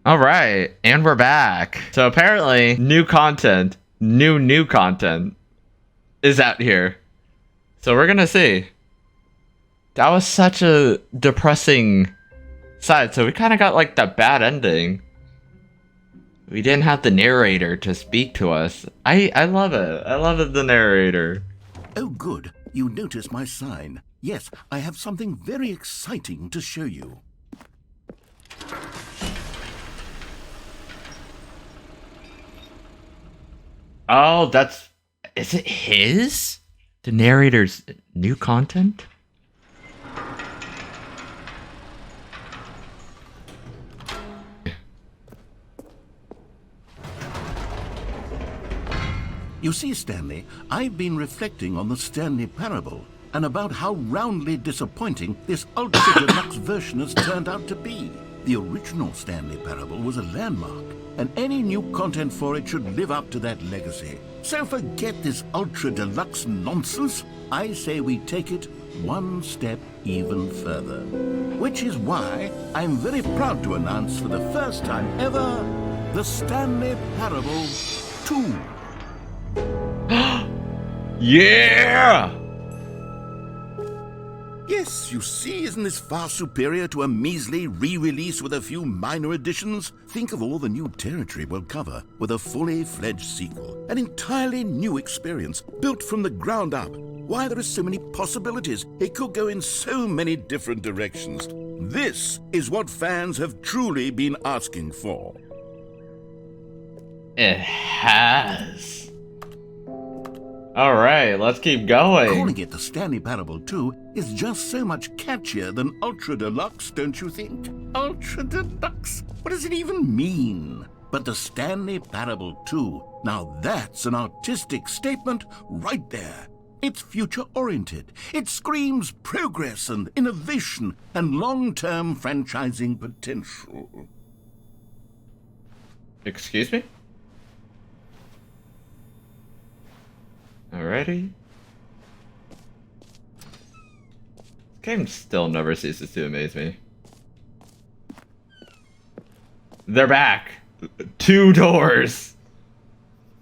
All right, and we're back. So apparently, new content, new content is out here. So we're gonna see. That was such a depressing side. So we kind of got like the bad ending. We didn't have the narrator to speak to us. I love it. I love it, the narrator. Oh, good. You notice my sign. Yes, I have something very exciting to show you. Oh, is it his? The narrator's new content? You see, Stanley, I've been reflecting on the Stanley parable and about how roundly disappointing this ultra-deluxe version has turned out to be. The original Stanley parable was a landmark, and any new content for it should live up to that legacy. So forget this ultra-deluxe nonsense. I say we take it one step even further. Which is why I'm very proud to announce for the first time ever, the Stanley Parable 2. Yeah! Yes, you see, isn't this far superior to a measly re-release with a few minor additions? Think of all the new territory we'll cover with a fully fledged sequel. An entirely new experience, built from the ground up. Why, there are so many possibilities. It could go in so many different directions. This is what fans have truly been asking for. It has. Alright, let's keep going. Calling it the Stanley Parable 2 is just so much catchier than Ultra Deluxe, don't you think? Ultra Deluxe? What does it even mean? But the Stanley Parable 2, now that's an artistic statement right there. It's future-oriented. It screams progress and innovation and long-term franchising potential. Excuse me? Alrighty. This game still never ceases to amaze me. They're back! 2 doors!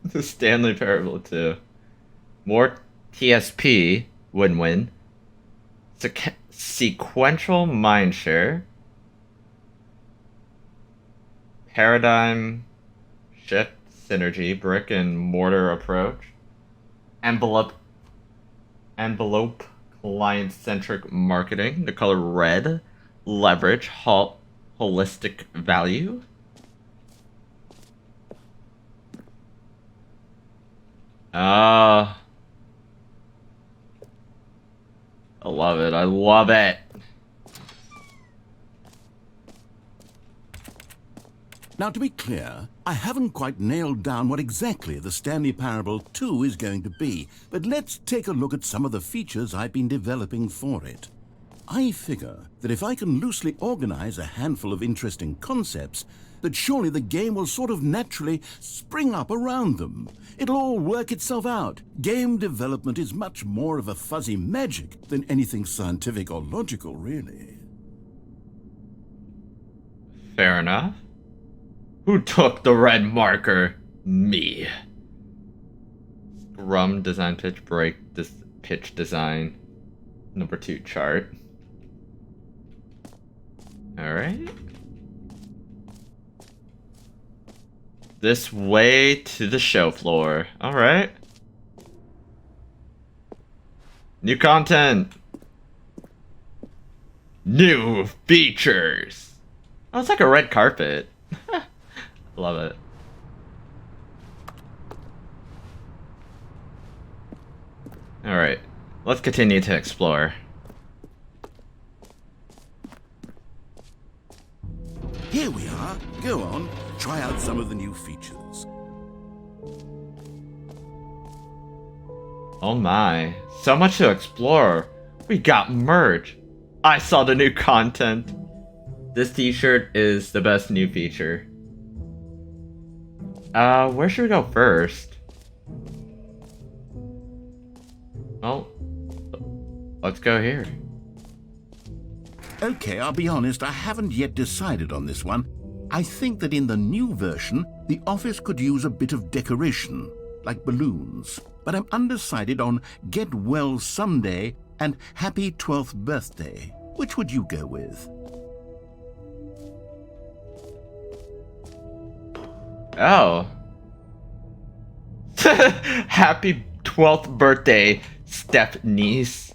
The Stanley Parable 2. More TSP, win-win. Sequential mindshare. Paradigm shift, synergy, brick and mortar approach. Envelope client-centric marketing, the color red, leverage, holistic value. I love it. I love it. Now, to be clear, I haven't quite nailed down what exactly the Stanley Parable 2 is going to be, but let's take a look at some of the features I've been developing for it. I figure that if I can loosely organize a handful of interesting concepts, that surely the game will sort of naturally spring up around them. It'll all work itself out. Game development is much more of a fuzzy magic than anything scientific or logical, really. Fair enough. Who took the red marker? Me. Scrum design pitch break pitch design. Number 2 chart. Alright. This way to the show floor. Alright. New content. New features. Oh, it's like a red carpet. Love it. Alright, let's continue to explore. Here we are. Go on, try out some of the new features. Oh my, so much to explore. We got merch. I saw the new content. This t-shirt is the best new feature. Where should we go first? Well, let's go here. Okay, I'll be honest, I haven't yet decided on this one. I think that in the new version, the office could use a bit of decoration, like balloons. But I'm undecided on Get Well Someday and Happy 12th Birthday. Which would you go with? Oh. Happy 12th birthday, step-niece.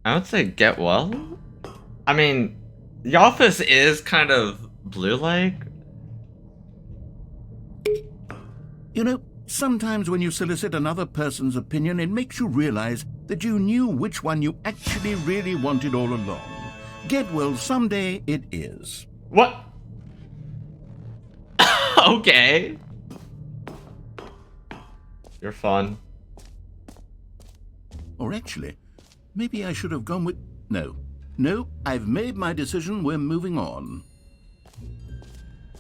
I would say get well. I mean, the office is kind of blue-like. You know, sometimes when you solicit another person's opinion, it makes you realize that you knew which one you actually really wanted all along. Get well someday it is. What? Okay. You're fun. Or actually, maybe I should have gone with... No, I've made my decision. We're moving on.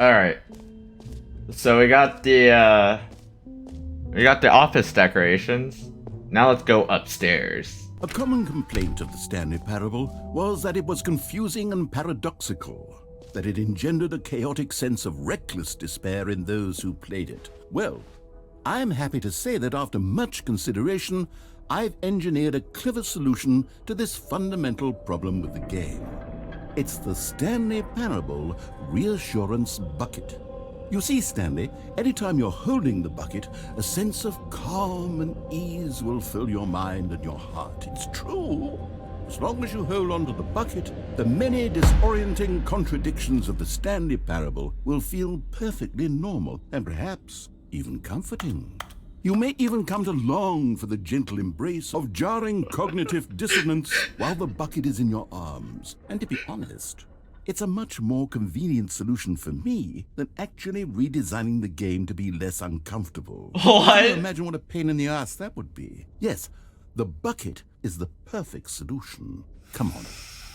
Alright. So we got the office decorations. Now let's go upstairs. A common complaint of the Stanley Parable was that it was confusing and paradoxical, that it engendered a chaotic sense of reckless despair in those who played it. Well, I'm happy to say that after much consideration, I've engineered a clever solution to this fundamental problem with the game. It's the Stanley Parable Reassurance Bucket. You see, Stanley, anytime you're holding the bucket, a sense of calm and ease will fill your mind and your heart. It's true. As long as you hold on to the bucket, the many disorienting contradictions of the Stanley Parable will feel perfectly normal and perhaps even comforting. You may even come to long for the gentle embrace of jarring cognitive dissonance while the bucket is in your arms. And to be honest, it's a much more convenient solution for me than actually redesigning the game to be less uncomfortable. What? Can you imagine what a pain in the ass that would be? Yes, the bucket is the perfect solution. Come on,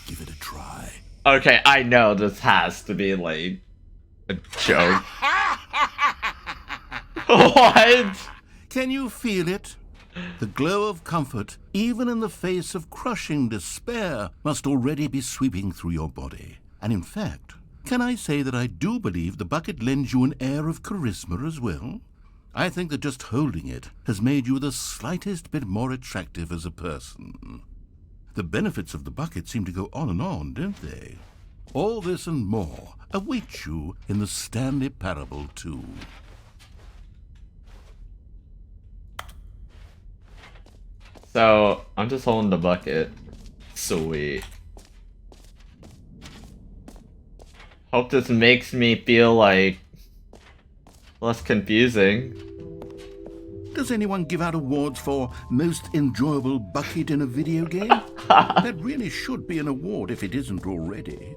give it a try. Okay, I know this has to be like a joke. What? Can you feel it? The glow of comfort, even in the face of crushing despair, must already be sweeping through your body. And in fact, can I say that I do believe the bucket lends you an air of charisma as well? I think that just holding it has made you the slightest bit more attractive as a person. The benefits of the bucket seem to go on, don't they? All this and more await you in the Stanley Parable 2. So, I'm just holding the bucket. Sweet. Hope this makes me feel like less confusing. Does anyone give out awards for most enjoyable bucket in a video game? That really should be an award if it isn't already.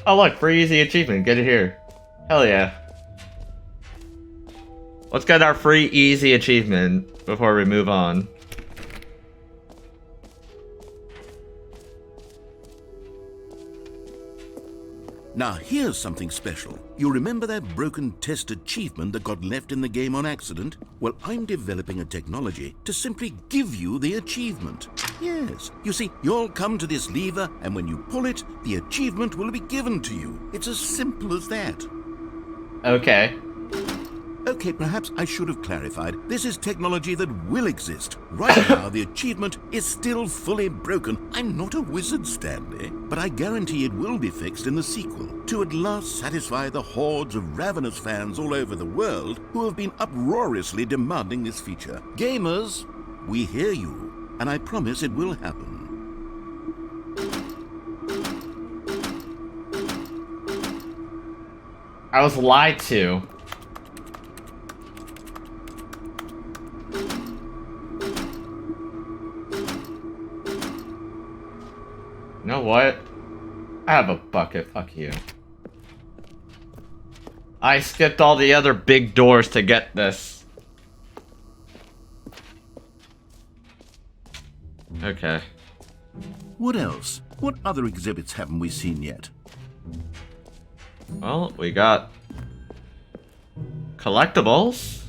Oh look, free easy achievement. Get it here. Hell yeah. Let's get our free easy achievement before we move on. Now here's something special. You remember that broken test achievement that got left in the game on accident? Well, I'm developing a technology to simply give you the achievement. Yes, you see, you'll come to this lever, and when you pull it, the achievement will be given to you. It's as simple as that. Okay. Okay, perhaps I should have clarified. This is technology that will exist. Right now, the achievement is still fully broken. I'm not a wizard, Stanley, but I guarantee it will be fixed in the sequel to at last satisfy the hordes of ravenous fans all over the world who have been uproariously demanding this feature. Gamers, we hear you, and I promise it will happen. I was lied to. You know what? I have a bucket. Fuck you. I skipped all the other big doors to get this. Okay. What else? What other exhibits haven't we seen yet? Well, we got collectibles.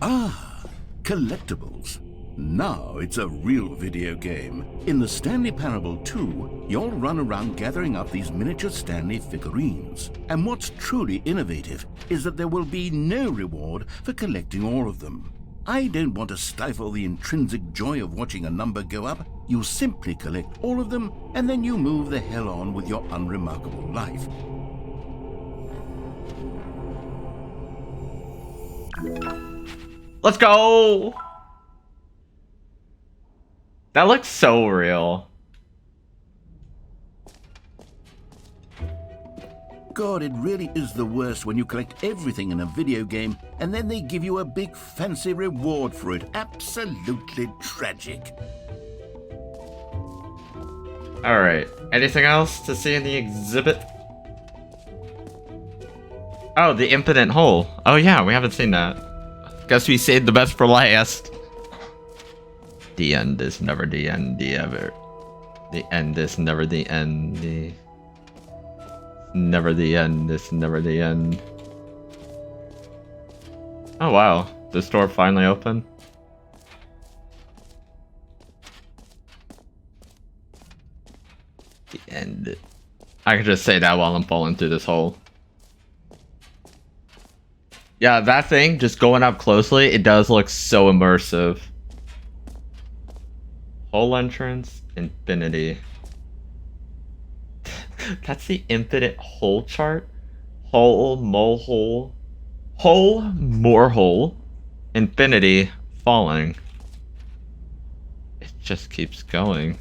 Ah, collectibles. Now it's a real video game. In the Stanley Parable 2, you'll run around gathering up these miniature Stanley figurines. And what's truly innovative is that there will be no reward for collecting all of them. I don't want to stifle the intrinsic joy of watching a number go up. You simply collect all of them, and then you move the hell on with your unremarkable life. Let's go! That looks so real. God, it really is the worst when you collect everything in a video game and then they give you a big fancy reward for it. Absolutely tragic. Alright, anything else to see in the exhibit? Oh, the infinite hole. Oh yeah, we haven't seen that. Guess we saved the best for last. The end is never the end, the ever. The end is never the end, the... Never the end, it's never the end. Oh wow, this door finally open? The end. I could just say that while I'm falling through this hole. Yeah, that thing, just going up closely, it does look so immersive. Hole entrance, infinity. That's the infinite hole chart. Hole, mole hole. Hole, more hole. Infinity, falling. It just keeps going.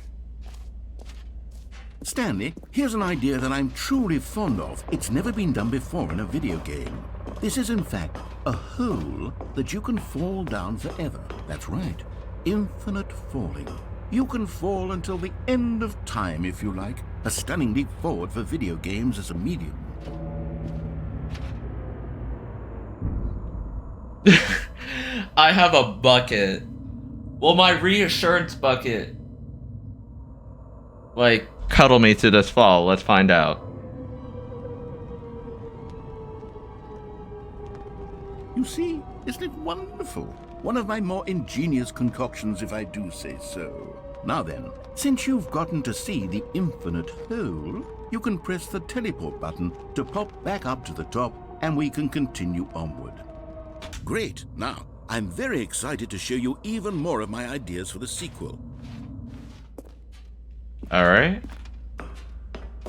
Stanley, here's an idea that I'm truly fond of. It's never been done before in a video game. This is in fact a hole that you can fall down forever. That's right. Infinite falling. You can fall until the end of time if you like. A stunning leap forward for video games as a medium. I have a bucket. Will my reassurance bucket like cuddle me to this fall? Let's find out. You see, isn't it wonderful? One of my more ingenious concoctions, if I do say so. Now then, since you've gotten to see the infinite hole, you can press the teleport button to pop back up to the top, and we can continue onward. Great! Now, I'm very excited to show you even more of my ideas for the sequel. Alright.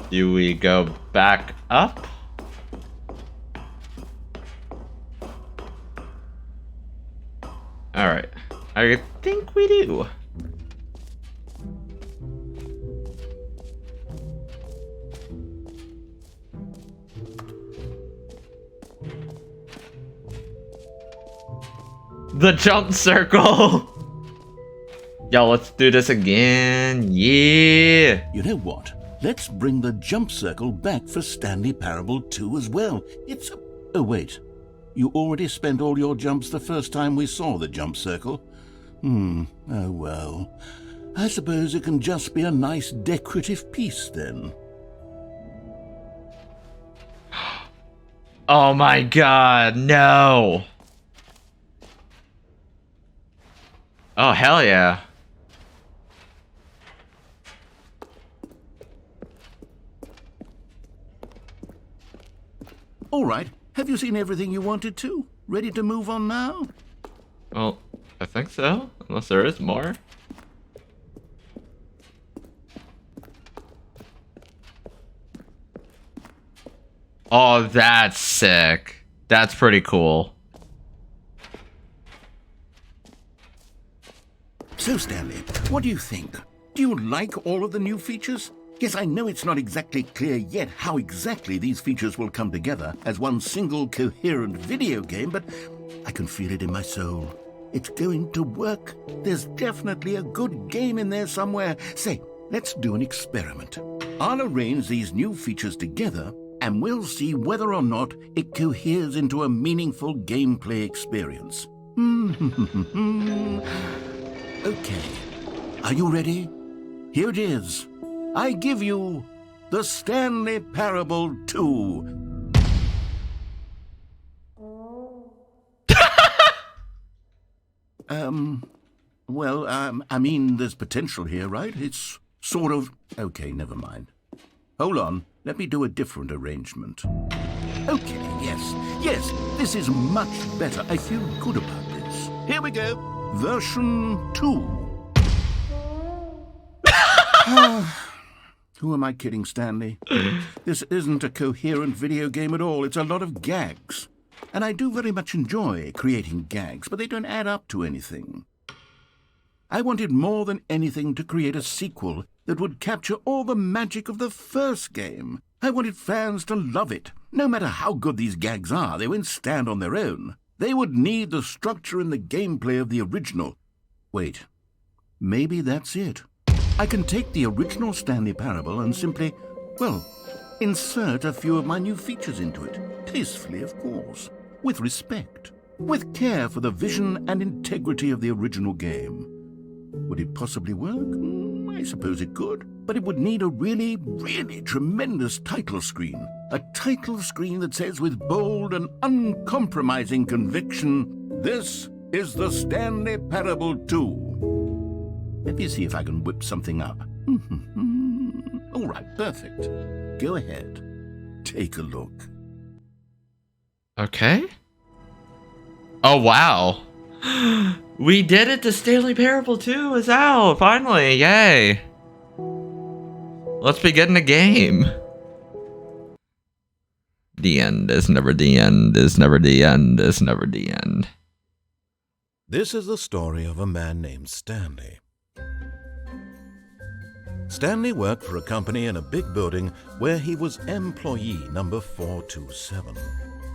Do we go back up? Alright. I think we do. The jump circle! Yo, let's do this again. Yeah! You know what? Let's bring the jump circle back for Stanley Parable 2 as well. It's a... Oh, wait. You already spent all your jumps the first time we saw the jump circle. Oh well. I suppose it can just be a nice decorative piece then. Oh my god, no! Oh, hell yeah. All right. Have you seen everything you wanted to? Ready to move on now? Well, I think so. Unless there is more. Oh, that's sick. That's pretty cool. So, Stanley, what do you think? Do you like all of the new features? Yes, I know it's not exactly clear yet how exactly these features will come together as one single coherent video game, but I can feel it in my soul. It's going to work. There's definitely a good game in there somewhere. Say, let's do an experiment. I'll arrange these new features together, and we'll see whether or not it coheres into a meaningful gameplay experience. Okay. Are you ready? Here it is. I give you the Stanley Parable 2. I mean, there's potential here, right? It's sort of... Okay, never mind. Hold on, let me do a different arrangement. Okay, yes, this is much better. I feel good about this. Here we go. Version 2. Who am I kidding, Stanley? This isn't a coherent video game at all. It's a lot of gags. And I do very much enjoy creating gags, but they don't add up to anything. I wanted more than anything to create a sequel that would capture all the magic of the first game. I wanted fans to love it. No matter how good these gags are, they won't stand on their own. They would need the structure and the gameplay of the original. Wait, maybe that's it. I can take the original Stanley Parable and simply, well, insert a few of my new features into it. Tastefully, of course. With respect. With care for the vision and integrity of the original game. Would it possibly work? I suppose it could. But it would need a really, really tremendous title screen. A title screen that says with bold and uncompromising conviction, "This is the Stanley Parable 2. Let me see if I can whip something up. All right, perfect. Go ahead. Take a look. Okay. Oh, wow. We did it! The Stanley Parable 2 is out! Finally! Yay! Let's begin the game. The end is never the end, is never the end, is never the end. This is the story of a man named Stanley. Stanley worked for a company in a big building where he was employee number 427.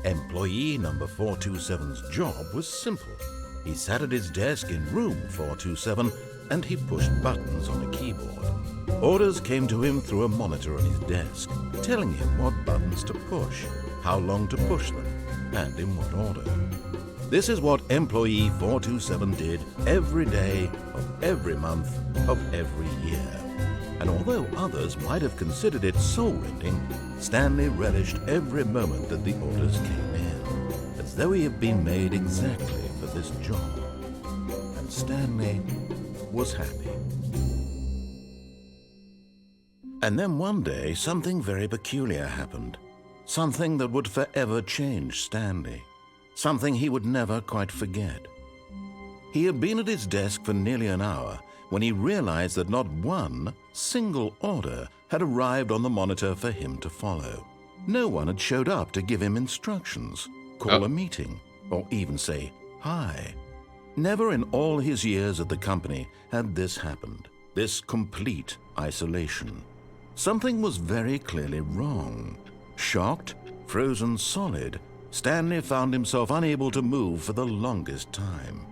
Employee number 427's job was simple. He sat at his desk in room 427 and he pushed buttons on a keyboard. Orders came to him through a monitor on his desk, telling him what buttons to push, how long to push them, and in what order. This is what employee 427 did every day of every month of every year. And although others might have considered it soul-rending, Stanley relished every moment that the orders came in, as though he had been made exactly for this job. And Stanley was happy. And then one day, something very peculiar happened. Something that would forever change Stanley. Something he would never quite forget. He had been at his desk for nearly an hour when he realized that not one single order had arrived on the monitor for him to follow. No one had showed up to give him instructions, call a meeting, or even say hi. Never in all his years at the company had this happened, this complete isolation. Something was very clearly wrong. Shocked, frozen solid, Stanley found himself unable to move for the longest time.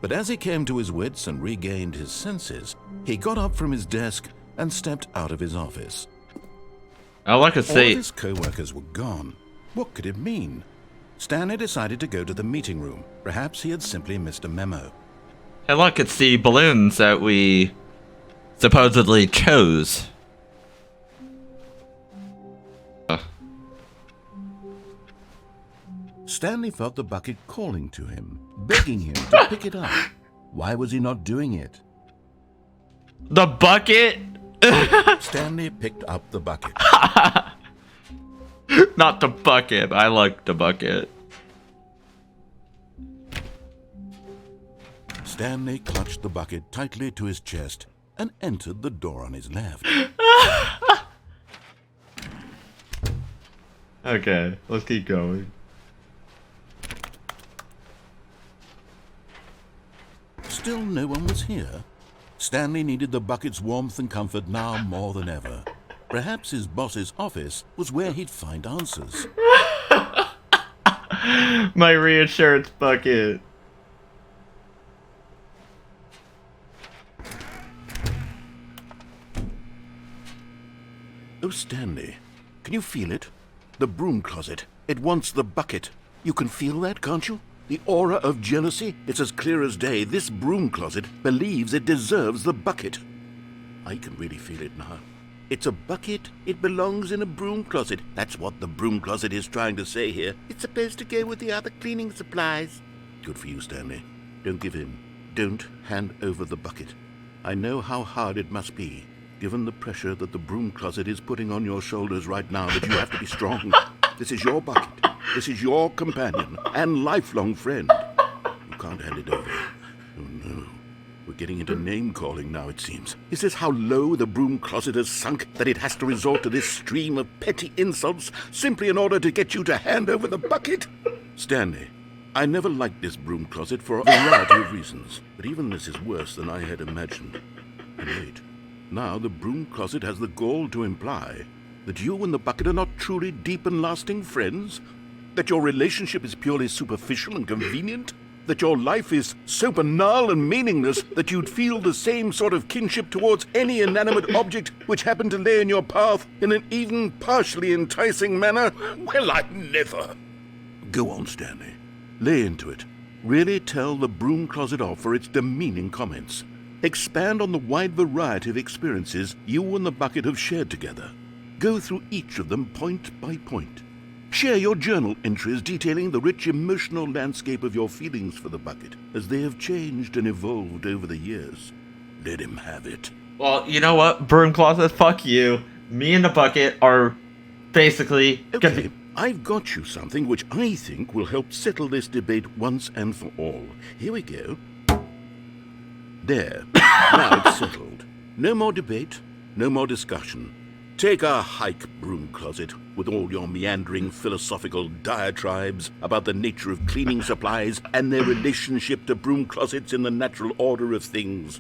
But as he came to his wits and regained his senses, he got up from his desk and stepped out of his office. I like to All see. his co-workers were gone. What could it mean? Stanley decided to go to the meeting room. Perhaps he had simply missed a memo. Hey, look, it's the balloons that we supposedly chose. Stanley felt the bucket calling to him, begging him to pick it up. Why was he not doing it? The bucket? Stanley picked up the bucket. Not the bucket. I like the bucket. Stanley clutched the bucket tightly to his chest and entered the door on his left. Okay, let's keep going. Still no one was here. Stanley needed the bucket's warmth and comfort now more than ever. Perhaps his boss's office was where he'd find answers. My reassurance bucket. Oh, Stanley, can you feel it? The broom closet. It wants the bucket. You can feel that, can't you? The aura of jealousy? It's as clear as day. This broom closet believes it deserves the bucket. I can really feel it now. It's a bucket. It belongs in a broom closet. That's what the broom closet is trying to say here. It's supposed to go with the other cleaning supplies. Good for you, Stanley. Don't give in. Don't hand over the bucket. I know how hard it must be, given the pressure that the broom closet is putting on your shoulders right now, but you have to be strong. This is your bucket. This is your companion and lifelong friend. You can't hand it over. Oh no. We're getting into name-calling now, it seems. Is this how low the broom closet has sunk, that it has to resort to this stream of petty insults simply in order to get you to hand over the bucket? Stanley, I never liked this broom closet for a variety of reasons, but even this is worse than I had imagined. And wait, now the broom closet has the gall to imply that you and the bucket are not truly deep and lasting friends? That your relationship is purely superficial and convenient? That your life is so banal and meaningless that you'd feel the same sort of kinship towards any inanimate object which happened to lay in your path in an even partially enticing manner? Well, I never. Go on, Stanley. Lay into it. Really tell the broom closet off for its demeaning comments. Expand on the wide variety of experiences you and the bucket have shared together. Go through each of them point by point. Share your journal entries detailing the rich emotional landscape of your feelings for the bucket as they have changed and evolved over the years. Let him have it. Well, you know what, broom closet, fuck you. Me and the bucket are basically gonna Okay, be... I've got you something which I think will help settle this debate once and for all. Here we go. There. Now it's settled. No more debate, no more discussion. Take a hike, broom closet, with all your meandering philosophical diatribes about the nature of cleaning supplies and their relationship to broom closets in the natural order of things.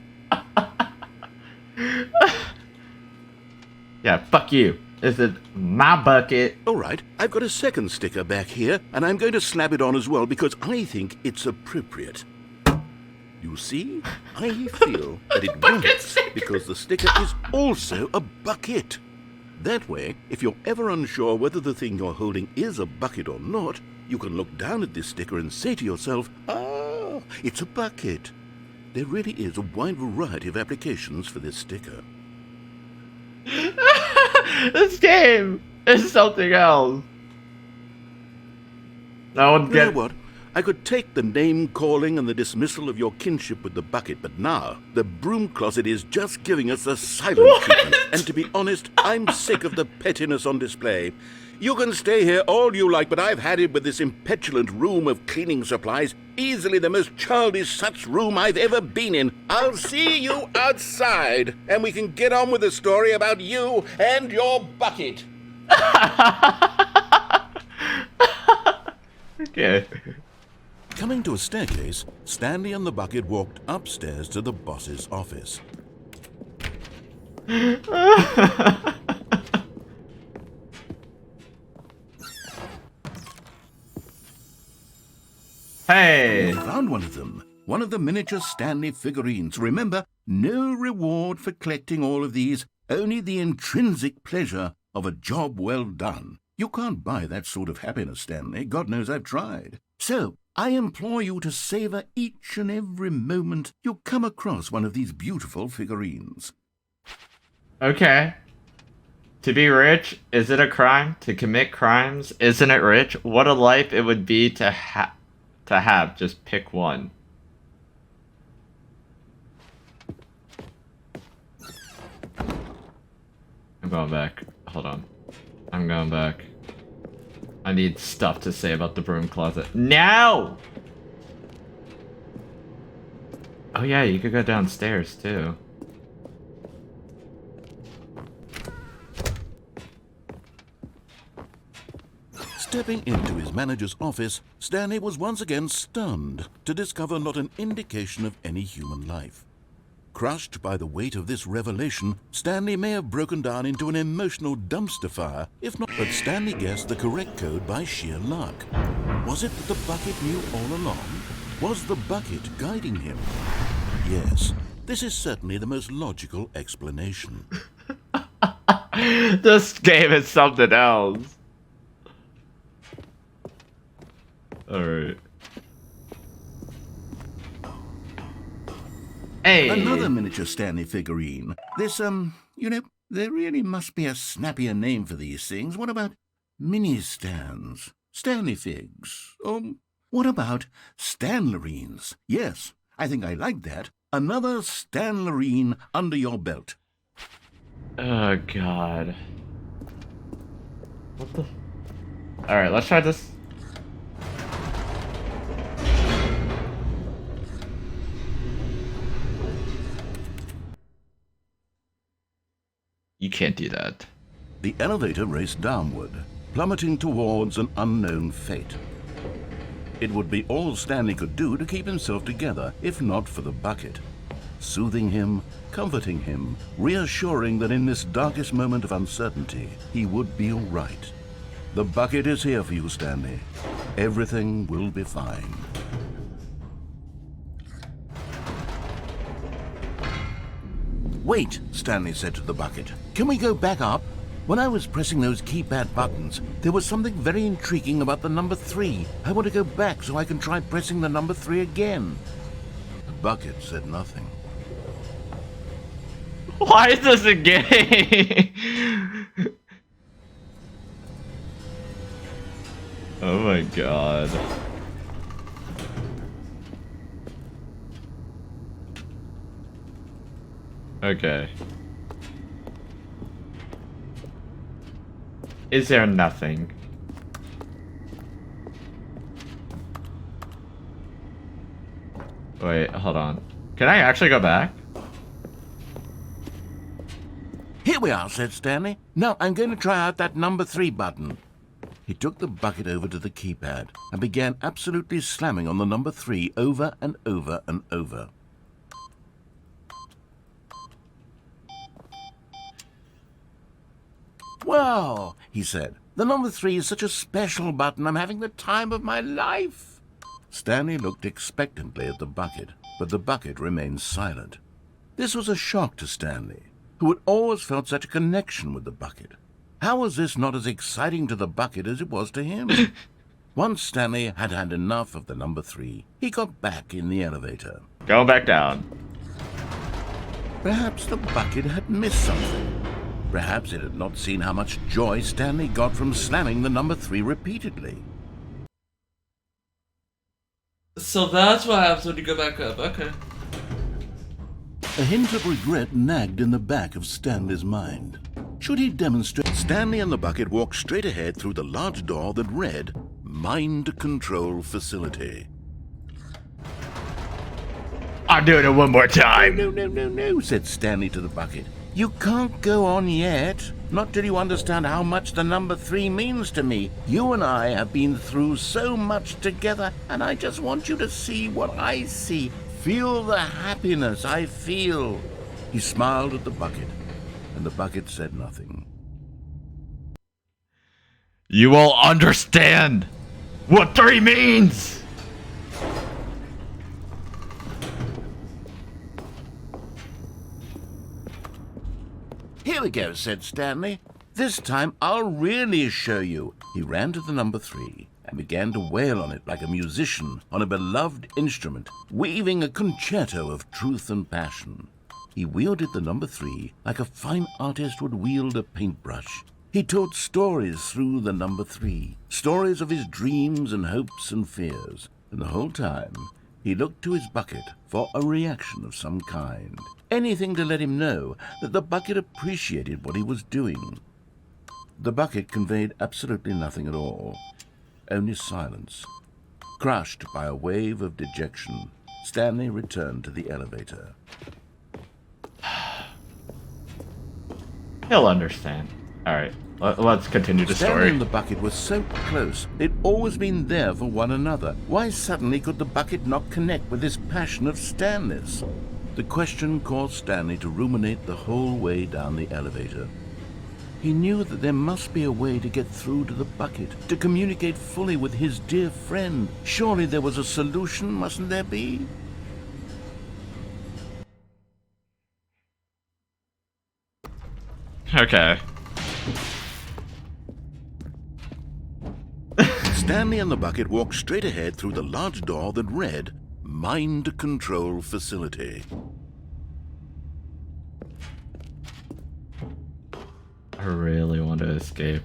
Yeah, fuck you. This is my bucket. All right, I've got a second sticker back here, and I'm going to slap it on as well because I think it's appropriate. You see, I feel that it works because the sticker is also a bucket. That way, if you're ever unsure whether the thing you're holding is a bucket or not, you can look down at this sticker and say to yourself, ah, it's a bucket. There really is a wide variety of applications for this sticker. This game is something else. No one You know get... what? I could take the name-calling and the dismissal of your kinship with the bucket, but now the broom closet is just giving us the silent treatment. And to be honest, I'm sick of the pettiness on display. You can stay here all you like, but I've had it with this impetulant room of cleaning supplies. Easily the most childish such room I've ever been in. I'll see you outside, and we can get on with the story about you and your bucket. Okay. Coming to a staircase, Stanley and the bucket walked upstairs to the boss's office. Hey. I found one of them. One of the miniature Stanley figurines. Remember, no reward for collecting all of these, only the intrinsic pleasure of a job well done. You can't buy that sort of happiness, Stanley. God knows I've tried. So, I implore you to savor each and every moment you come across one of these beautiful figurines. Okay. To be rich, is it a crime? To commit crimes, isn't it rich? What a life it would be to have. Just pick one. I'm going back. Hold on. I'm going back. I need stuff to say about the broom closet. Now! Oh yeah, you could go downstairs too. Stepping into his manager's office, Stanley was once again stunned to discover not an indication of any human life. Crushed by the weight of this revelation, Stanley may have broken down into an emotional dumpster fire, if not, but Stanley guessed the correct code by sheer luck. Was it that the bucket knew all along? Was the bucket guiding him? Yes, this is certainly the most logical explanation. This game is something else. Alright. Hey! Another miniature Stanley figurine. This, there really must be a snappier name for these things. What about mini-stands? Stanley figs? Or what about Stanlerines? Yes, I think I like that. Another Stanlerine under your belt. Oh god. What the? Alright, let's try this. You can't do that. The elevator raced downward, plummeting towards an unknown fate. It would be all Stanley could do to keep himself together, if not for the bucket. Soothing him, comforting him, reassuring that in this darkest moment of uncertainty, he would be all right. The bucket is here for you, Stanley. Everything will be fine. Wait, Stanley said to the bucket. Can we go back up? When I was pressing those keypad buttons, there was something very intriguing about the number 3. I want to go back so I can try pressing the number 3 again. The bucket said nothing. Why is this a game? Oh my god. Okay. Is there nothing? Wait, hold on. Can I actually go back? Here we are, said Stanley. Now I'm going to try out that number 3 button. He took the bucket over to the keypad and began absolutely slamming on the number 3 over and over and over. Wow, he said. The number 3 is such a special button. I'm having the time of my life. Stanley looked expectantly at the bucket, but the bucket remained silent. This was a shock to Stanley, who had always felt such a connection with the bucket. How was this not as exciting to the bucket as it was to him? Once Stanley had had enough of the number 3, he got back in the elevator. Go back down. Perhaps the bucket had missed something. Perhaps it had not seen how much joy Stanley got from slamming the number 3 repeatedly. So that's what happens when you go back up. Okay. A hint of regret nagged in the back of Stanley's mind. Should he demonstrate? Stanley and the bucket walked straight ahead through the large door that read, Mind Control Facility. I'm doing it one more time. No, said Stanley to the bucket. You can't go on yet. Not till you understand how much the number 3 means to me. You and I have been through so much together, and I just want you to see what I see. Feel the happiness I feel. He smiled at the bucket, and the bucket said nothing. You will understand what 3 means. Here we go, said Stanley. This time I'll really show you. He ran to the number 3 and began to wail on it like a musician on a beloved instrument, weaving a concerto of truth and passion. He wielded the number 3 like a fine artist would wield a paintbrush. He told stories through the number 3, stories of his dreams and hopes and fears, and the whole time he looked to his bucket for a reaction of some kind. Anything to let him know that the bucket appreciated what he was doing. The bucket conveyed absolutely nothing at all, only silence. Crushed by a wave of dejection, Stanley returned to the elevator. He'll understand. Alright, let's continue the Stanley story. and the bucket were so close. They'd always been there for one another. Why suddenly could the bucket not connect with this passion of Stanley's? The question caused Stanley to ruminate the whole way down the elevator. He knew that there must be a way to get through to the bucket, to communicate fully with his dear friend. Surely there was a solution, mustn't there be? Okay. Stanley and the bucket walked straight ahead through the large door that read, Mind Control Facility. I really want to escape.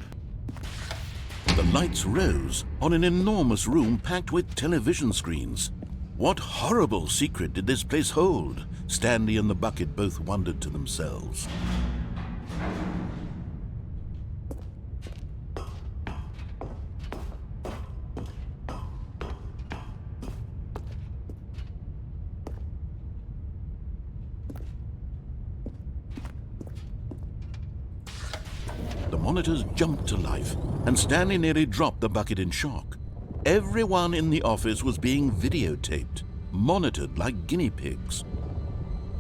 The lights rose on an enormous room packed with television screens. What horrible secret did this place hold? Stanley and the bucket both wondered to themselves. The monitors jumped to life, and Stanley nearly dropped the bucket in shock. Everyone in the office was being videotaped, monitored like guinea pigs.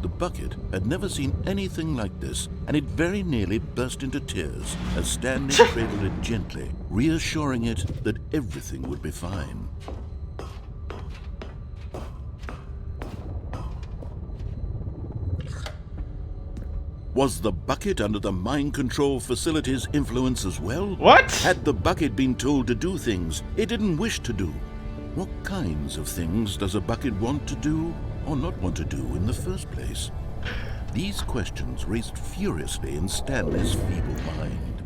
The bucket had never seen anything like this, and it very nearly burst into tears as Stanley cradled it gently, reassuring it that everything would be fine. Was the bucket under the mind control facility's influence as well? What? Had the bucket been told to do things it didn't wish to do? What kinds of things does a bucket want to do or not want to do in the first place? These questions raced furiously in Stanley's feeble mind.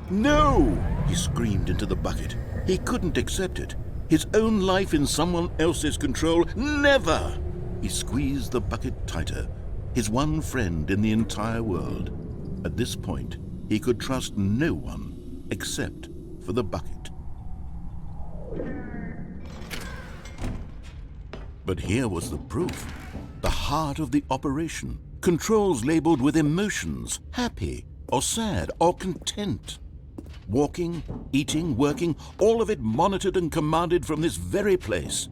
No! He screamed into the bucket. He couldn't accept it. His own life in someone else's control, never! He squeezed the bucket tighter. His one friend in the entire world. At this point, he could trust no one except for the bucket. But here was the proof. The heart of the operation. Controls labeled with emotions, happy or sad or content. Walking, eating, working, all of it monitored and commanded from this very place.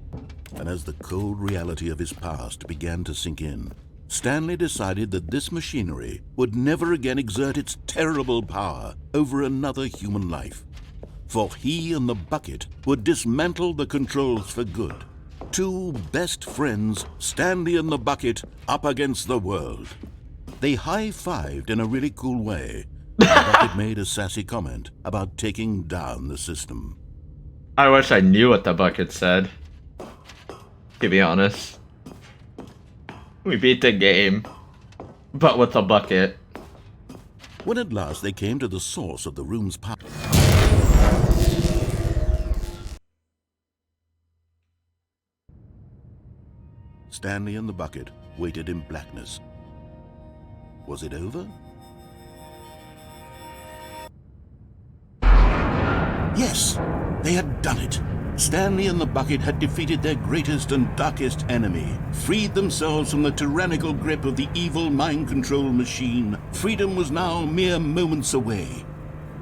And as the cold reality of his past began to sink in, Stanley decided that this machinery would never again exert its terrible power over another human life. For he and the bucket would dismantle the controls for good. Two best friends, Stanley and the bucket, up against the world. They high-fived in a really cool way. The bucket made a sassy comment about taking down the system. I wish I knew what the bucket said. To be honest. We beat the game, but with a bucket. When at last they came to the source of the room's power, Stanley and the bucket waited in blackness. Was it over? Yes, they had done it. Stanley and the bucket had defeated their greatest and darkest enemy, freed themselves from the tyrannical grip of the evil mind control machine. Freedom was now mere moments away.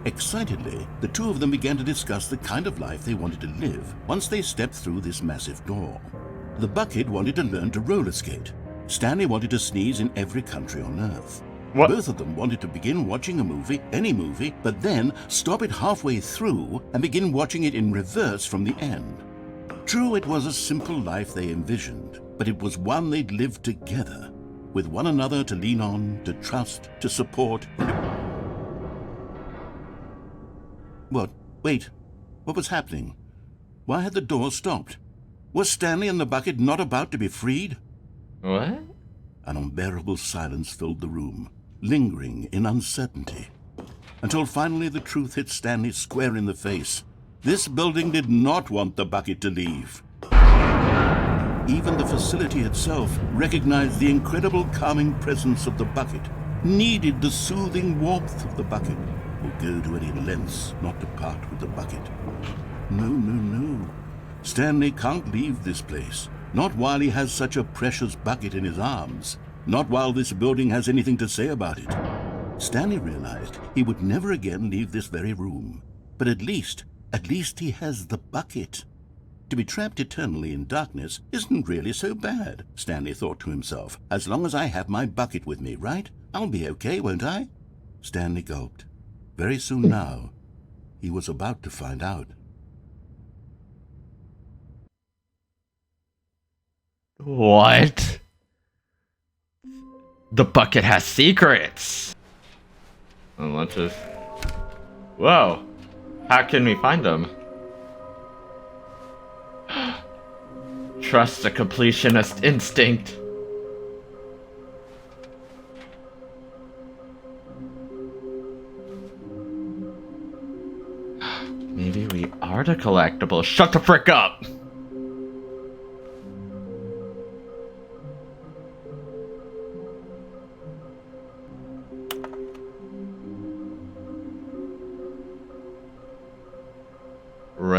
Excitedly, the two of them began to discuss the kind of life they wanted to live once they stepped through this massive door. The bucket wanted to learn to roller skate. Stanley wanted to sneeze in every country on Earth. What? Both of them wanted to begin watching a movie, any movie, but then stop it halfway through and begin watching it in reverse from the end. True, it was a simple life they envisioned, but it was one they'd lived together, with one another to lean on, to trust, to support. What? Wait. What was happening? Why had the door stopped? Was Stanley and the bucket not about to be freed? What? An unbearable silence filled the room, lingering in uncertainty, until finally the truth hit Stanley square in the face. This building did not want the bucket to leave. Even the facility itself recognized the incredible calming presence of the bucket, needed the soothing warmth of the bucket, would go to any lengths not to part with the bucket. No, no, no. Stanley can't leave this place. Not while he has such a precious bucket in his arms. Not while this building has anything to say about it. Stanley realized he would never again leave this very room. But at least he has the bucket. To be trapped eternally in darkness isn't really so bad, Stanley thought to himself. As long as I have my bucket with me, right? I'll be okay, won't I? Stanley gulped. Very soon now, he was about to find out. What? The bucket has secrets. Oh, let's just... Whoa. How can we find them? Trust the completionist instinct. Maybe we are the collectible. Shut the frick up!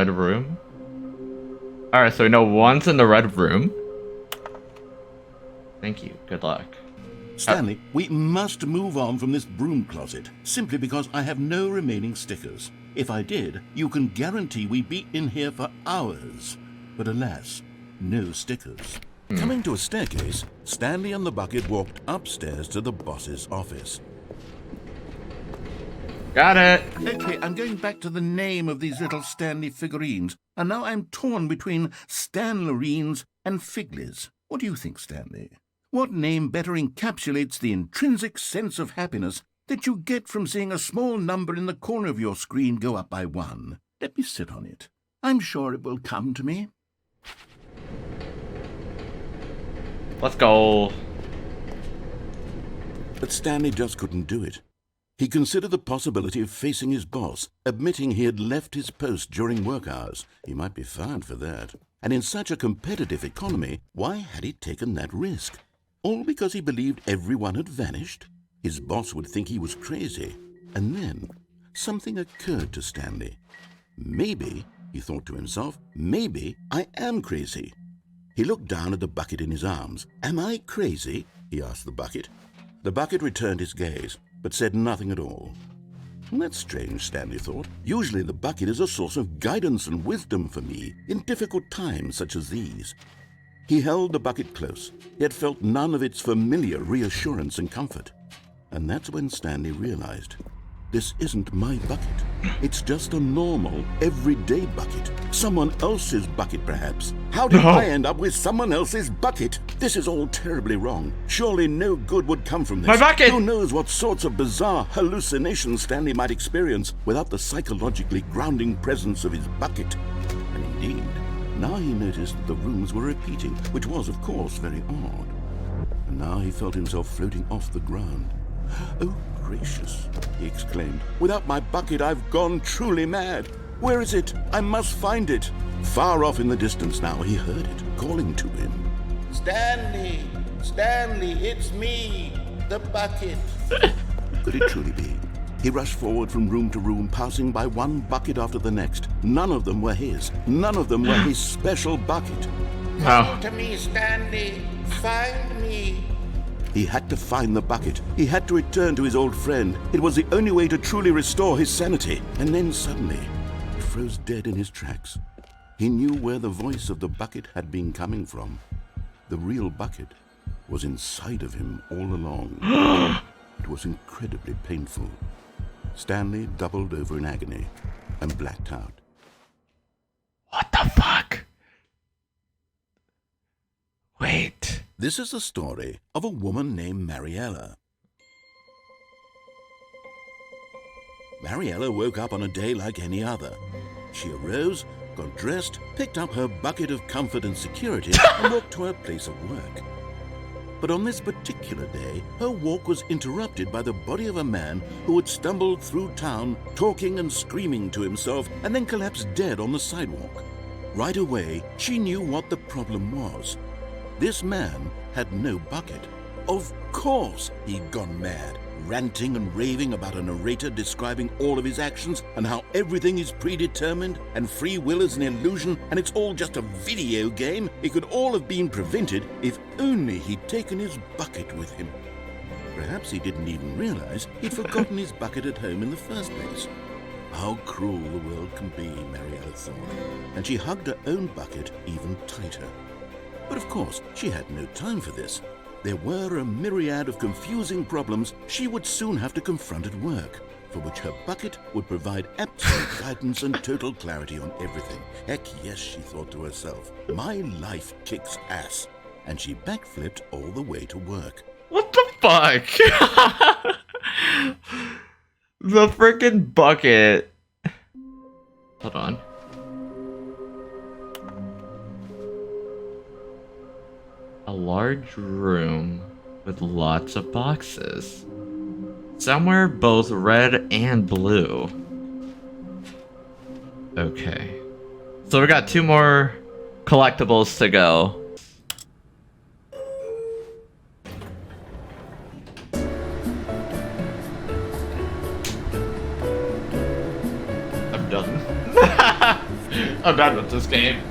red room. Alright, so we know one's in the red room. Thank you. Good luck. Stanley, we must move on from this broom closet, simply because I have no remaining stickers. If I did, you can guarantee we'd be in here for hours. But alas, no stickers. Coming to a staircase, Stanley and the bucket walked upstairs to the boss's office. Got it. Okay, I'm going back to the name of these little Stanley figurines, and now I'm torn between Stanlerines and Figlies. What do you think, Stanley? What name better encapsulates the intrinsic sense of happiness that you get from seeing a small number in the corner of your screen go up by 1? Let me sit on it. I'm sure it will come to me. Let's go. But Stanley just couldn't do it. He considered the possibility of facing his boss, admitting he had left his post during work hours. He might be fired for that. And in such a competitive economy, why had he taken that risk? All because he believed everyone had vanished? His boss would think he was crazy. And then something occurred to Stanley. Maybe, he thought to himself, maybe I am crazy. He looked down at the bucket in his arms. Am I crazy? He asked the bucket. The bucket returned his gaze, but said nothing at all. That's strange, Stanley thought. Usually the bucket is a source of guidance and wisdom for me in difficult times such as these. He held the bucket close, yet felt none of its familiar reassurance and comfort. And that's when Stanley realized, this isn't my bucket. It's just a normal, everyday bucket. Someone else's bucket, perhaps. How did I end up with someone else's bucket? This is all terribly wrong. Surely no good would come from this. My bucket! Who knows what sorts of bizarre hallucinations Stanley might experience without the psychologically grounding presence of his bucket. And indeed, now he noticed that the rooms were repeating, which was, of course, very odd. And now he felt himself floating off the ground. Oh, gracious, he exclaimed. Without my bucket, I've gone truly mad. Where is it? I must find it. Far off in the distance now, he heard it, calling to him. Stanley! Stanley, it's me, the bucket. Could it truly be? He rushed forward from room to room, passing by one bucket after the next. None of them were his. None of them were his special bucket. Come to me, Stanley. Find me. He had to find the bucket. He had to return to his old friend. It was the only way to truly restore his sanity. And then suddenly, he froze dead in his tracks. He knew where the voice of the bucket had been coming from. The real bucket was inside of him all along. It was incredibly painful. Stanley doubled over in agony and blacked out. What the fuck? Wait. This is the story of a woman named Mariella. Mariella woke up on a day like any other. She arose, got dressed, picked up her bucket of comfort and security, and walked to her place of work. But on this particular day, her walk was interrupted by the body of a man who had stumbled through town, talking and screaming to himself, and then collapsed dead on the sidewalk. Right away, she knew what the problem was. This man had no bucket. Of course he'd gone mad, ranting and raving about a narrator describing all of his actions and how everything is predetermined and free will is an illusion and it's all just a video game. It could all have been prevented if only he'd taken his bucket with him. Perhaps he didn't even realize he'd forgotten his bucket at home in the first place. How cruel the world can be, Mariella thought, and she hugged her own bucket even tighter. But of course, she had no time for this. There were a myriad of confusing problems she would soon have to confront at work, for which her bucket would provide absolute guidance and total clarity on everything. Heck yes, she thought to herself, my life kicks ass. And she backflipped all the way to work. What the fuck? The freaking bucket. Hold on. A large room with lots of boxes. Some were both red and blue. Okay. So we got 2 more collectibles to go. I'm done. I'm done with this game.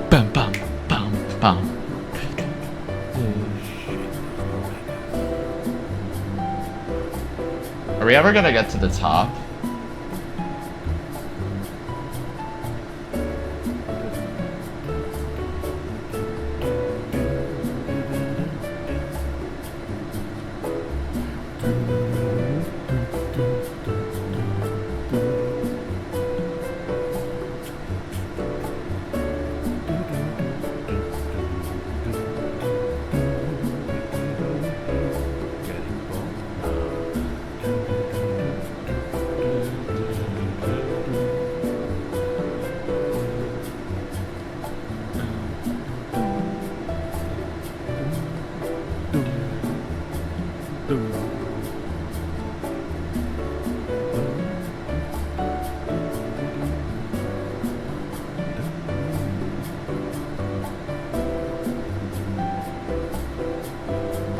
Bum bum bum bum. Are we ever gonna get to the top?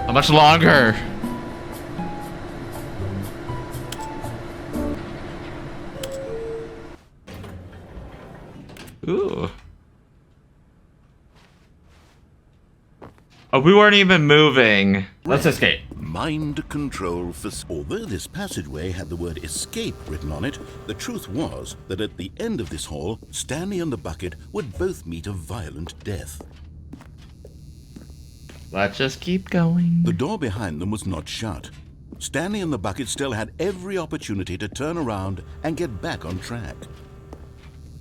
How much longer? Ooh. Oh, we weren't even moving. Let's escape. Mind control for... Although this passageway had the word escape written on it, the truth was that at the end of this hall, Stanley and the bucket would both meet a violent death. Let's just keep going. The door behind them was not shut. Stanley and the bucket still had every opportunity to turn around and get back on track.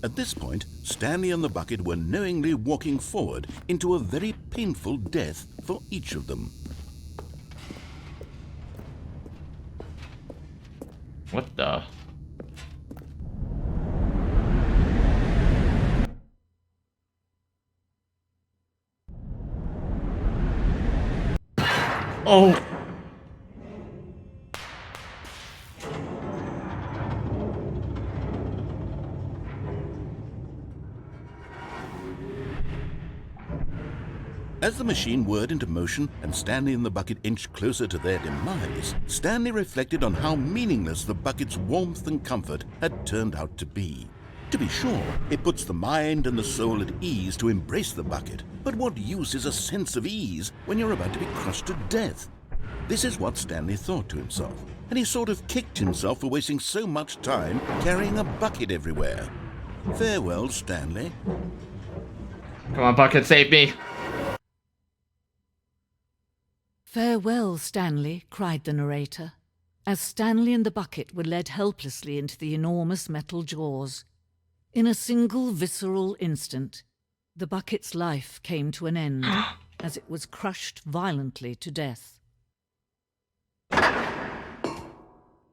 At this point, Stanley and the bucket were knowingly walking forward into a very painful death for each of them. What the? Oh. As the machine whirred into motion and Stanley and the bucket inched closer to their demise, Stanley reflected on how meaningless the bucket's warmth and comfort had turned out to be. To be sure, it puts the mind and the soul at ease to embrace the bucket, but what use is a sense of ease when you're about to be crushed to death? This is what Stanley thought to himself, and he sort of kicked himself for wasting so much time carrying a bucket everywhere. Farewell, Stanley. Come on, bucket, save me. "Farewell, Stanley," cried the narrator, as Stanley and the bucket were led helplessly into the enormous metal jaws. In a single visceral instant, the bucket's life came to an end as it was crushed violently to death.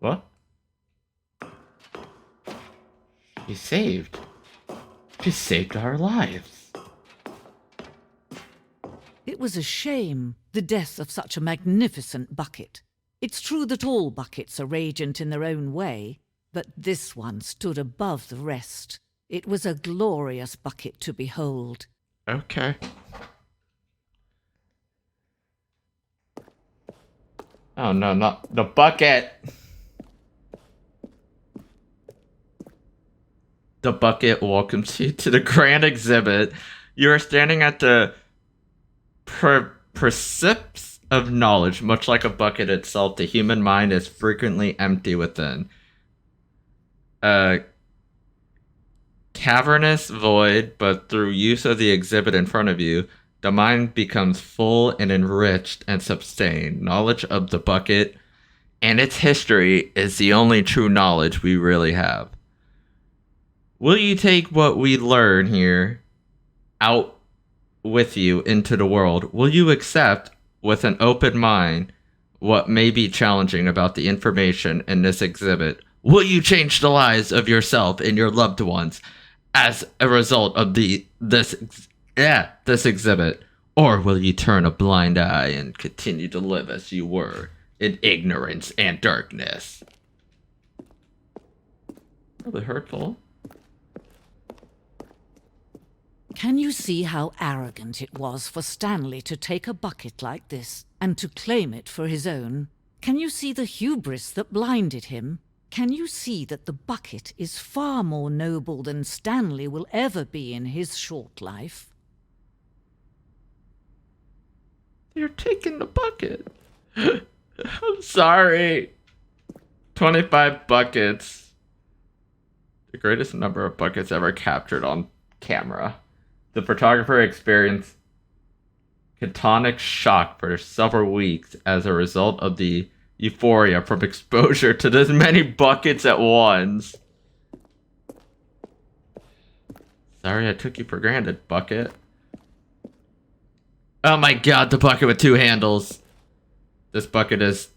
What? She saved. She saved our lives. It was a shame, the death of such a magnificent bucket. It's true that all buckets are radiant in their own way, but this one stood above the rest. It was a glorious bucket to behold. Okay. Oh no, not the bucket. The bucket welcomes you to the grand exhibit. You are standing at the precipice of knowledge. Much like a bucket itself, the human mind is frequently empty within. A cavernous void, but through use of the exhibit in front of you, the mind becomes full and enriched and sustained. Knowledge of the bucket and its history is the only true knowledge we really have. Will you take what we learn here out with you into the world? Will you accept with an open mind what may be challenging about the information in this exhibit? Will you change the lives of yourself and your loved ones as a result of this exhibit? Or will you turn a blind eye and continue to live as you were in ignorance and darkness? Really hurtful. Can you see how arrogant it was for Stanley to take a bucket like this and to claim it for his own? Can you see the hubris that blinded him? Can you see that the bucket is far more noble than Stanley will ever be in his short life? You're taking the bucket. I'm sorry. 25 buckets. The greatest number of buckets ever captured on camera. The photographer experienced catonic shock for several weeks as a result of the euphoria from exposure to this many buckets at once. Sorry I took you for granted, bucket. Oh my god, the bucket with 2 handles. This bucket is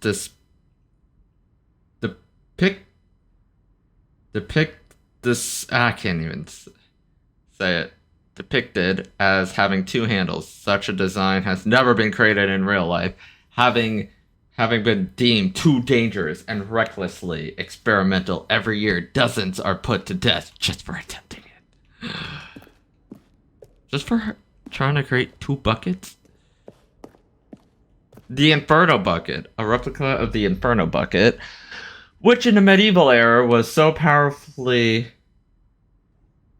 I can't even say it. Depicted as having 2 handles. Such a design has never been created in real life, having been deemed too dangerous and recklessly experimental. Every year, dozens are put to death just for attempting it. Just for trying to create 2 buckets? The Inferno Bucket, a replica of the Inferno Bucket, which in the medieval era was so powerfully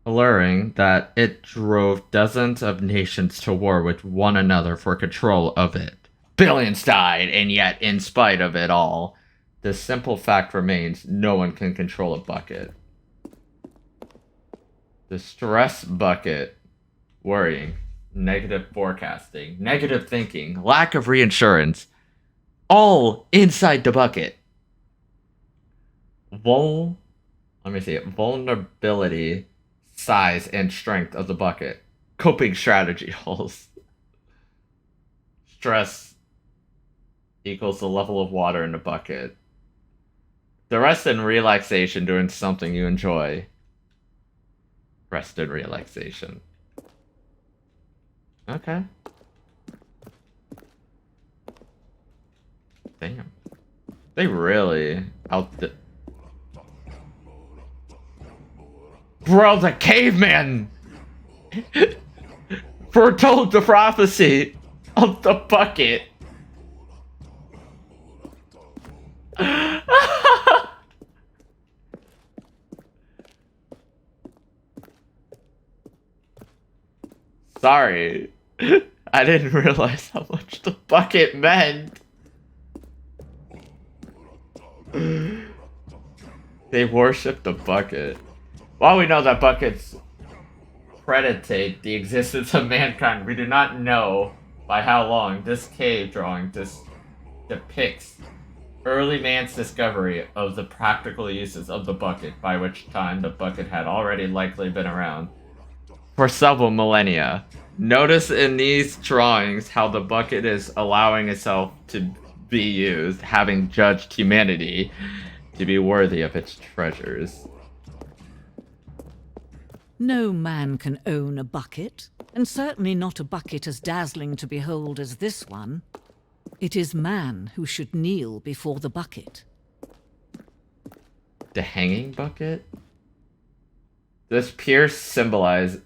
alluring that it drove dozens of nations to war with one another for control of it. Billions died, and yet, in spite of it all, the simple fact remains: no one can control a bucket. The stress bucket. Worrying. Negative forecasting. Negative thinking. Lack of reinsurance. All inside the bucket. Vulnerability, size, and strength of the bucket. Coping strategy holes. Stress equals the level of water in the bucket. The rest in relaxation, doing something you enjoy. Rest and relaxation. Okay. Damn. They really Bro, the caveman foretold the prophecy of the bucket. Sorry. I didn't realize how much the bucket meant. They worship the bucket. While we know that buckets predate the existence of mankind, we do not know by how long this cave drawing depicts early man's discovery of the practical uses of the bucket, by which time the bucket had already likely been around for several millennia. Notice in these drawings how the bucket is allowing itself to be used, having judged humanity to be worthy of its treasures. No man can own a bucket, and certainly not a bucket as dazzling to behold as this one. It is man who should kneel before the bucket. The hanging bucket? This piece symbolizes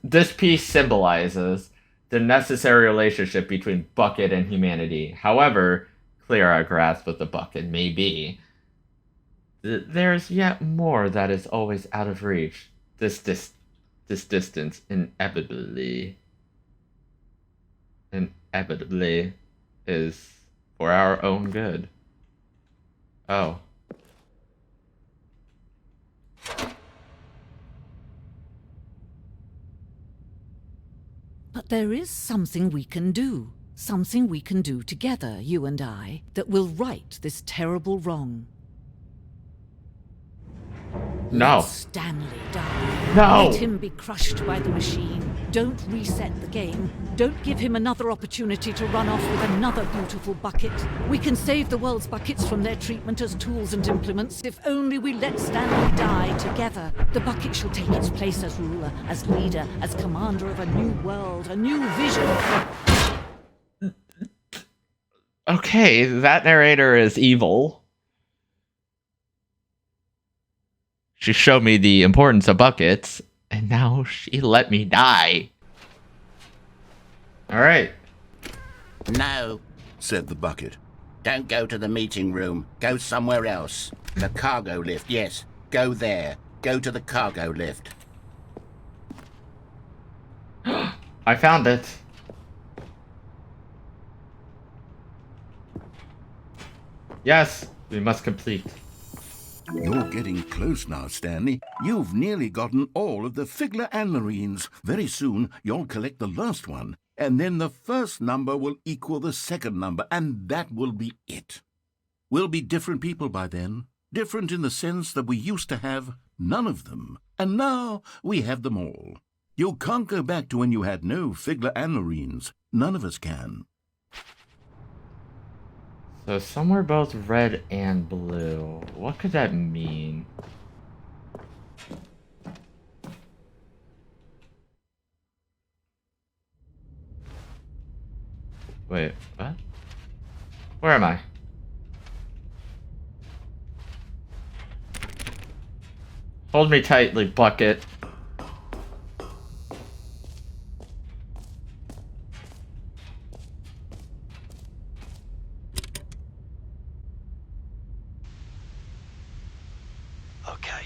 the necessary relationship between bucket and humanity. However clear our grasp of the bucket may be, there's yet more that is always out of reach. This distance inevitably is for our own good. Oh. But there is something we can do. Something we can do together, you and I, that will right this terrible wrong. No. Let Stanley die. No. Let him be crushed by the machine. Don't reset the game. Don't give him another opportunity to run off with another beautiful bucket. We can save the world's buckets from their treatment as tools and implements if only we let Stanley die together. The bucket shall take its place as ruler, as leader, as commander of a new world, a new vision. Okay, that narrator is evil. She showed me the importance of buckets, and now she let me die. Alright. No, said the bucket. Don't go to the meeting room. Go somewhere else. The cargo lift, yes. Go there. Go to the cargo lift. I found it. Yes, we must complete. You're getting close now, Stanley. You've nearly gotten all of the Figler and Marines. Very soon, you'll collect the last one, and then the first number will equal the second number, and that will be it. We'll be different people by then. Different in the sense that we used to have none of them, and now we have them all. You can't go back to when you had no Figler and Marines. None of us can. So some were both red and blue. What could that mean? Wait, what? Where am I? Hold me tightly, bucket. Okay,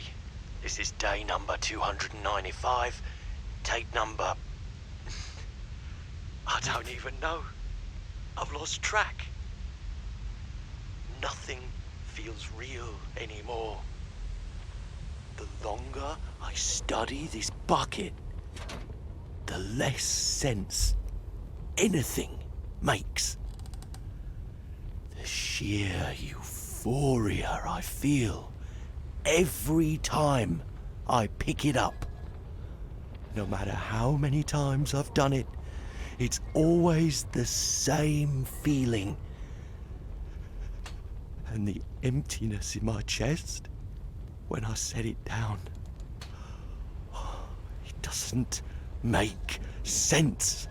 this is day number 295. Tape number... I don't even know. I've lost track. Nothing feels real anymore. The longer I study this bucket, the less sense anything makes. The sheer euphoria I feel every time I pick it up. No matter how many times I've done it, it's always the same feeling. And the emptiness in my chest when I set it down. It doesn't make sense.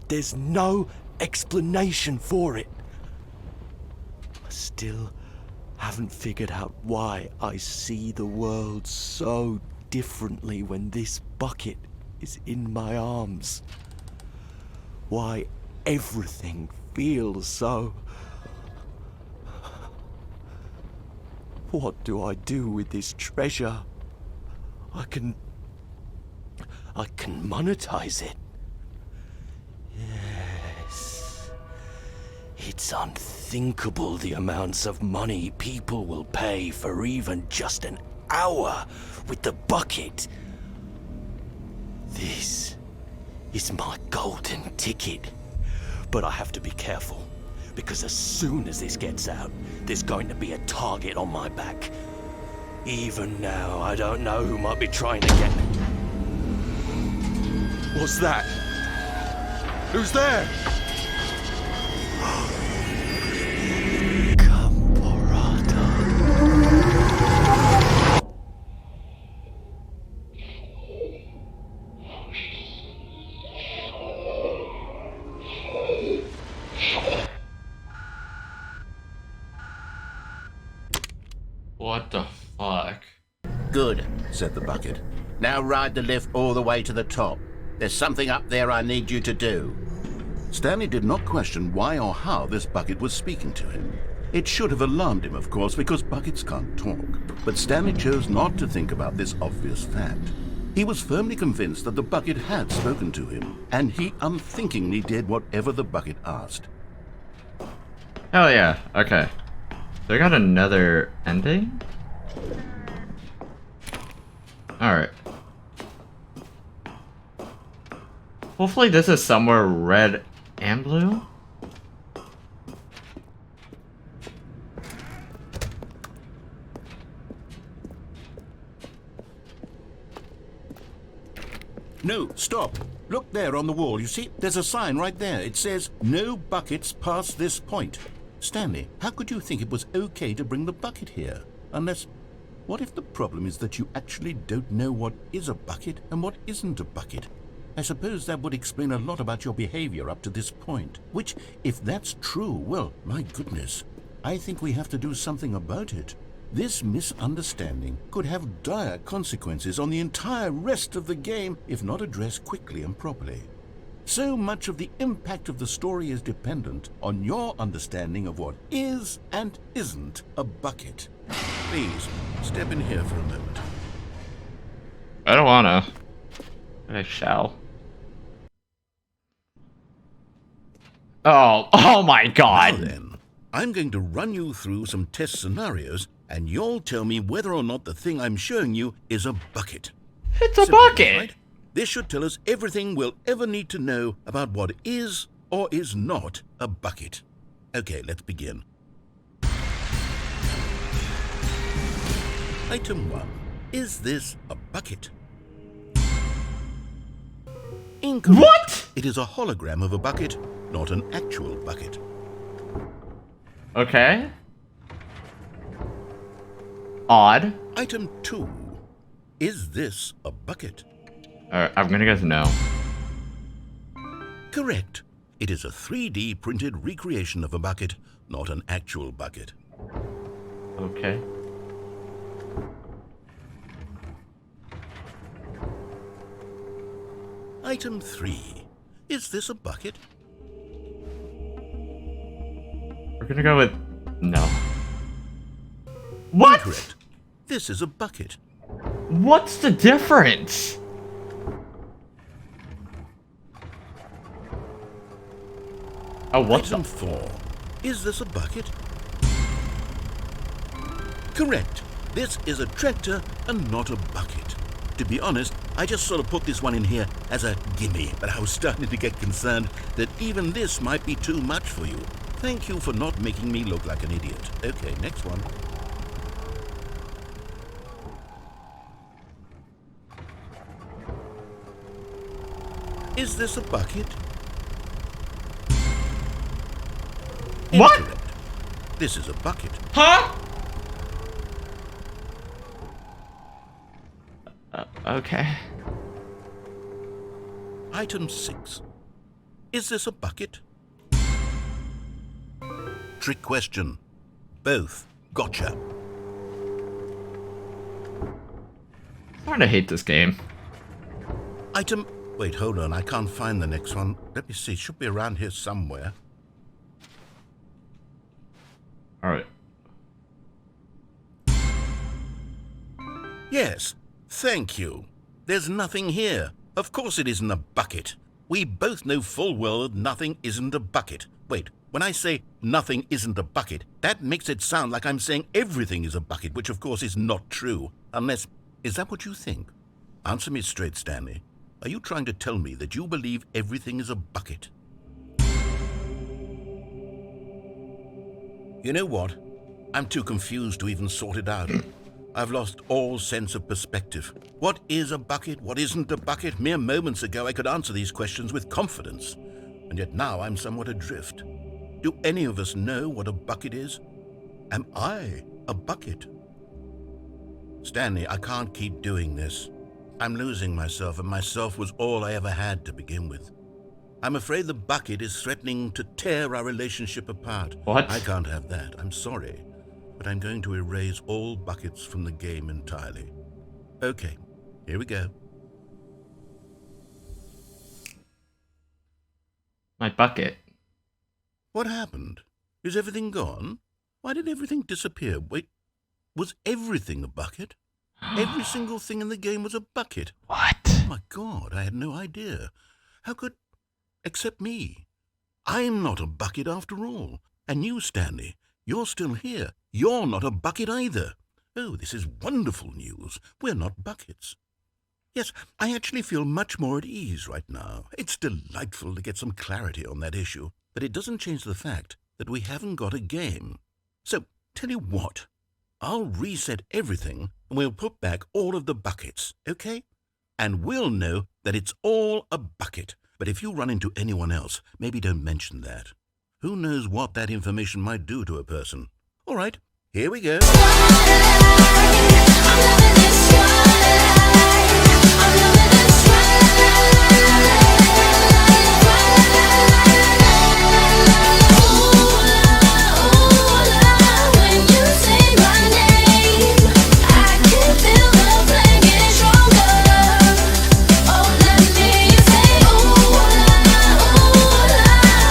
There's no explanation for it. I still haven't figured out why I see the world so differently when this bucket is in my arms. Why everything feels so... What do I do with this treasure? I can monetize it. Yes. It's unthinkable the amounts of money people will pay for even just an hour with the bucket. This is my golden ticket. But I have to be careful, because as soon as this gets out, there's going to be a target on my back. Even now, I don't know who might be trying to get... What's that? Who's there? What the fuck? Good, said the bucket. Now ride the lift all the way to the top. There's something up there I need you to do. Stanley did not question why or how this bucket was speaking to him. It should have alarmed him, of course, because buckets can't talk. But Stanley chose not to think about this obvious fact. He was firmly convinced that the bucket had spoken to him, and he unthinkingly did whatever the bucket asked. Hell yeah, okay. They got another ending? Alright. Hopefully this is somewhere red and blue? No, stop! Look there on the wall, you see? There's a sign right there. It says, no buckets past this point. Stanley, how could you think it was okay to bring the bucket here? Unless, what if the problem is that you actually don't know what is a bucket and what isn't a bucket? I suppose that would explain a lot about your behavior up to this point. Which, if that's true, well, my goodness, I think we have to do something about it. This misunderstanding could have dire consequences on the entire rest of the game if not addressed quickly and properly. So much of the impact of the story is dependent on your understanding of what is and isn't a bucket. Please, step in here for a moment. I don't wanna. I shall. Oh my Now god! then, I'm going to run you through some test scenarios, and you'll tell me whether or not the thing I'm showing you is a bucket. It's a Simple, bucket! right? This should tell us everything we'll ever need to know about what is or is not a bucket. Okay, let's begin. Item 1. Is this a bucket? Incorrect. What? It is a hologram of a bucket, not an actual bucket. Okay. Odd. Item 2. Is this a bucket? I'm gonna guess no. Correct. It is a 3D printed recreation of a bucket, not an actual bucket. Okay. Item 3. Is this a bucket? We're gonna go with no. What? Incorrect. This is a bucket. What's the difference? Oh, what Item the? 4. Is this a bucket? Correct. This is a tractor and not a bucket. To be honest, I just sort of put this one in here as a gimme, but I was starting to get concerned that even this might be too much for you. Thank you for not making me look like an idiot. Okay, next one. Is this a bucket? What? Incorrect. This is a bucket. Huh? Okay. Item 6. Is this a bucket? Trick question. Both. Gotcha. I'm starting to hate this game. Item... Wait, hold on. I can't find the next one. Let me see. It should be around here somewhere. Alright. Yes. Thank you. There's nothing here. Of course it isn't a bucket. We both know full well that nothing isn't a bucket. Wait, when I say nothing isn't a bucket, that makes it sound like I'm saying everything is a bucket, which of course is not true. Unless... Is that what you think? Answer me straight, Stanley. Are you trying to tell me that you believe everything is a bucket? You know what? I'm too confused to even sort it out. I've lost all sense of perspective. What is a bucket? What isn't a bucket? Mere moments ago I could answer these questions with confidence. And yet now I'm somewhat adrift. Do any of us know what a bucket is? Am I a bucket? Stanley, I can't keep doing this. I'm losing myself, and myself was all I ever had to begin with. I'm afraid the bucket is threatening to tear our relationship apart. What? I can't have that. I'm sorry. But I'm going to erase all buckets from the game entirely. Okay, here we go. My bucket. What happened? Is everything gone? Why did everything disappear? Wait, was everything a bucket? Every single thing in the game was a bucket. What? Oh my God, I had no idea. How could... Except me. I'm not a bucket after all. And you, Stanley, you're still here. You're not a bucket either. Oh, this is wonderful news. We're not buckets. Yes, I actually feel much more at ease right now. It's delightful to get some clarity on that issue, but it doesn't change the fact that we haven't got a game. So, tell you what, I'll reset everything and we'll put back all of the buckets, okay? and we'll know that it's all a bucket. But if you run into anyone else, maybe don't mention that. Who knows what that information might do to a person? All right, here we go.